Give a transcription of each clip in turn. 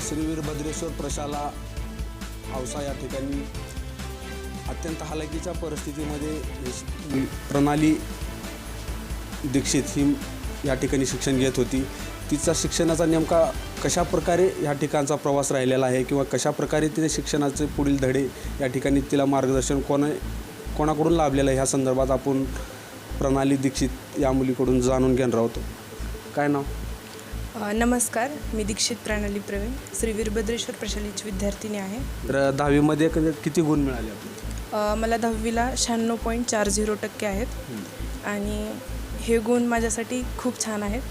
श्री वीरभद्रेश्वर प्रशाला औसा या ठिकाणी अत्यंत हालाकीच्या परिस्थितीमध्ये प्रणाली दीक्षित ही या ठिकाणी शिक्षण घेत होती. तिचा शिक्षणाचा नेमका कशा प्रकारे या ठिकाणचा प्रवास राहिलेला आहे किंवा कशा प्रकारे तिने शिक्षणाचे पुढील धडे या ठिकाणी तिला मार्गदर्शन कोणाकडून लाभलेलं आहे ह्या संदर्भात आपण प्रणाली दीक्षित या मुलीकडून जाणून घेणार आहोत. काय नाव? नमस्कार, मी दीक्षित प्रणाली प्रवीण श्री वीरभद्रेश्वर प्रशालेची विद्यार्थिनी आहे. तर 10वीमध्ये किती गुण मिळाले आपल्याला? मला 10वीला 96.40% आहेत आणि हे गुण माझ्यासाठी खूप छान आहेत,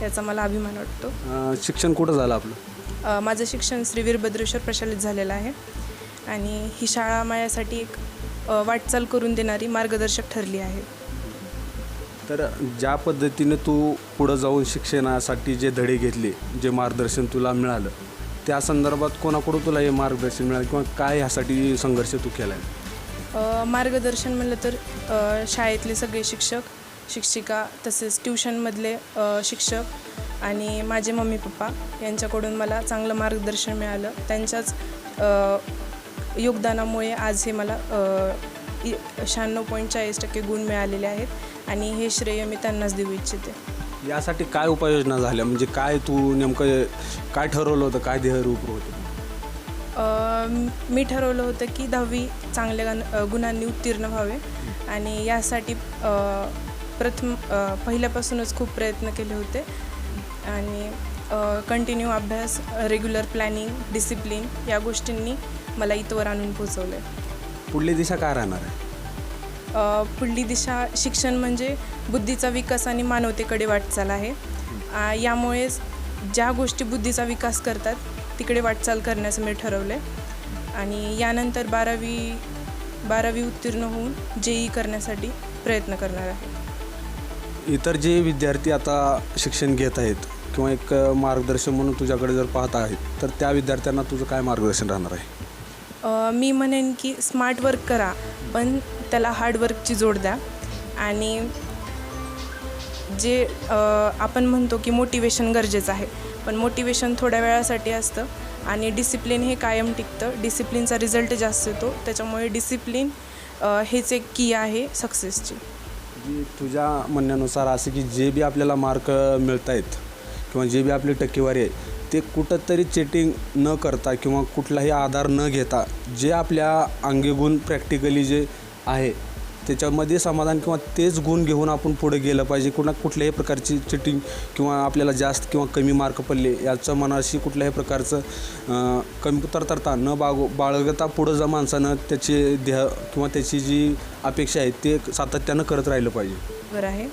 याचा मला अभिमान वाटतो. शिक्षण कुठं झालं आपलं? माझं शिक्षण श्री वीरभद्रेश्वर प्रशालेत झालेलं आहे आणि ही शाळा माझ्यासाठी एक वाटचाल करून देणारी मार्गदर्शक ठरली आहे. तर ज्या पद्धतीने तू पुढं जाऊन शिक्षणासाठी जे धडे घेतले, जे मार्गदर्शन तुला मिळालं, त्या संदर्भात कोणाकडून तुला हे मार्गदर्शन मिळालं किंवा काय ह्यासाठी संघर्ष तू केला आहे? मार्गदर्शन म्हणलं तर शाळेतले सगळे शिक्षक, शिक्षिका, तसेच ट्युशनमधले शिक्षक आणि माझे मम्मी पप्पा यांच्याकडून मला चांगलं मार्गदर्शन मिळालं. त्यांच्याच योगदानामुळे आज हे मला 96.40% गुण मिळालेले आहेत आणि हे श्रेय मी त्यांनाच देऊ इच्छिते. यासाठी काय उपाययोजना झाल्या, म्हणजे काय तू नेमकं काय ठरवलं होतं, काय ध्येयरूप होतं? मी ठरवलं होतं की 10वी चांगल्या गुणांनी उत्तीर्ण व्हावे आणि यासाठी पहिल्यापासूनच खूप प्रयत्न केले होते आणि कंटिन्यू अभ्यास, रेग्युलर प्लॅनिंग, डिसिप्लिन या गोष्टींनी मला इथवर आणून पोचवलं आहे. पुढली दिशा काय राहणार आहे? पुढली दिशा शिक्षण म्हणजे बुद्धीचा विकास आणि मानवतेकडे वाटचाल आहे. यामुळेच ज्या गोष्टी बुद्धीचा विकास करतात तिकडे वाटचाल करण्याचं मी ठरवलं आहे आणि यानंतर 12वी उत्तीर्ण होऊन JEE करण्यासाठी प्रयत्न करणार आहे. इतर जे विद्यार्थी आता शिक्षण घेत आहेत किंवा एक मार्गदर्शन म्हणून तुझ्याकडे जर पाहत आहेत, तर त्या विद्यार्थ्यांना तुझं काय मार्गदर्शन राहणार आहे? मी म्हणेन की स्मार्ट वर्क करा, पण त्याला हार्डवर्कची जोड द्या आणि जे आपण म्हणतो की मोटिवेशन गरजेचं आहे, पण मोटिवेशन थोड्या वेळासाठी असतं आणि डिसिप्लिन हे कायम टिकतं. डिसिप्लिनचा रिझल्ट जास्त येतो, त्याच्यामुळे डिसिप्लिन हेच एक की आहे सक्सेसची. तुझ्या म्हणण्यानुसार असं की जे बी आपल्याला मार्क मिळत आहेत किंवा जे बी आपली टक्केवारी आहे ते कुठंतरी चीटिंग न करता किंवा कुठलाही आधार न घेता जे आपल्या अंगीगुण प्रॅक्टिकली जे आहे त्याच्यामध्ये समाधान किंवा तेच गुण घेऊन आपण पुढे गेलं पाहिजे. कुठल्याही प्रकारची चिटिंग किंवा आपल्याला जास्त किंवा कमी मार्क पडले याचं मनाशी कुठल्याही प्रकारचं कमतरता न बाळगता पुढं जा माणसानं त्याचे ध्येय किंवा त्याची जी अपेक्षा आहे ते सातत्यानं करत राहिलं पाहिजे. बरं आहे.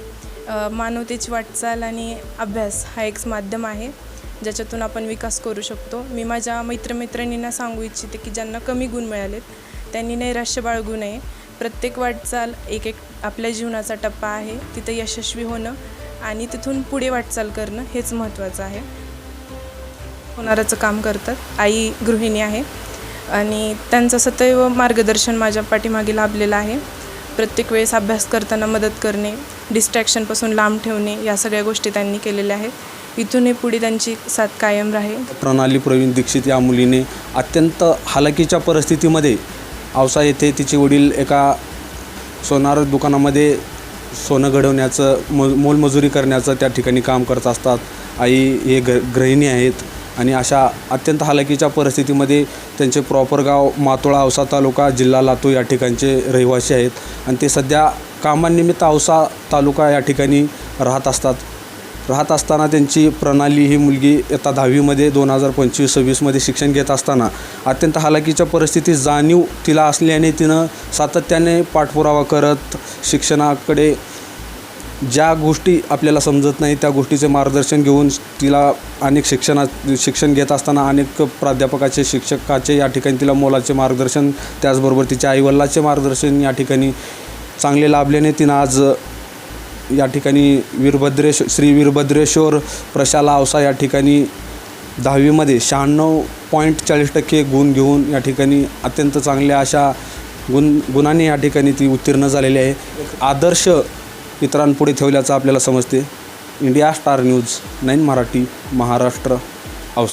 मानवतेची वाटचाल आणि अभ्यास हा एक माध्यम आहे ज्याच्यातून आपण विकास करू शकतो. मी माझ्या मित्रमैत्रिणींना सांगू इच्छिते की ज्यांना कमी गुण मिळालेत त्यांनी नैराश्य बाळगू नये. प्रत्येक वाटचाल एक आपल्या जीवनाचा टप्पा आहे, तिथं यशस्वी होणं आणि तिथून पुढे वाटचाल करणं हेच महत्त्वाचं आहे. होणाराचं काम करतात. आई गृहिणी आहे आणि त्यांचं सदैव मार्गदर्शन माझ्या पाठीमागे लाभलेलं आहे. प्रत्येक वेळेस अभ्यास करताना मदत करणे, डिस्ट्रॅक्शनपासून लांब ठेवणे या सगळ्या गोष्टी त्यांनी केलेल्या आहेत. इथूनही पुढे त्यांची साथ कायम राहील. प्रणाली प्रवीण दीक्षित या मुलीने अत्यंत हालाकीच्या परिस्थितीमध्ये औसा येथे तिचे वडील एका सोनार दुकानामध्ये सोनं घडवण्याचं मोलमजुरी करण्याचं त्या ठिकाणी काम करत असतात. आई हे गृहिणी आहेत आणि अशा अत्यंत हालाकीच्या परिस्थितीमध्ये त्यांचे प्रॉपर गाव मातोळा, औसा तालुका, जिल्हा लातूर या ठिकाणचे रहिवासी आहेत आणि ते सध्या कामानिमित्त औसा तालुका या ठिकाणी राहत असताना त्यांची प्रणाली ही मुलगी इयत्ता 10वीमध्ये 2025-26मध्ये शिक्षण घेत असताना अत्यंत हालाकीच्या परिस्थितीत जाणीव तिला असल्याने तिनं सातत्याने पाठपुरावा करत शिक्षणाकडे ज्या गोष्टी आपल्याला समजत नाही त्या गोष्टीचे मार्गदर्शन घेऊन तिला अनेक शिक्षण घेत असताना अनेक प्राध्यापकाचे, शिक्षकाचे या ठिकाणी तिला मोलाचे मार्गदर्शन, त्याचबरोबर तिच्या आईवडिलांचे मार्गदर्शन या ठिकाणी चांगले लाभल्याने तिनं आज या ठिकाणी श्री वीरभद्रेश्वर प्रशाला औसा या ठिकाणी 10वीमध्ये 96.40% गुण घेऊन या ठिकाणी अत्यंत चांगल्या अशा गुणांनी या ठिकाणी ती उत्तीर्ण झालेली आहे. आदर्श इतरांपुढे ठेवल्याचं आपल्याला समजते. India star news 9 Marathi, Maharashtra, Ausa.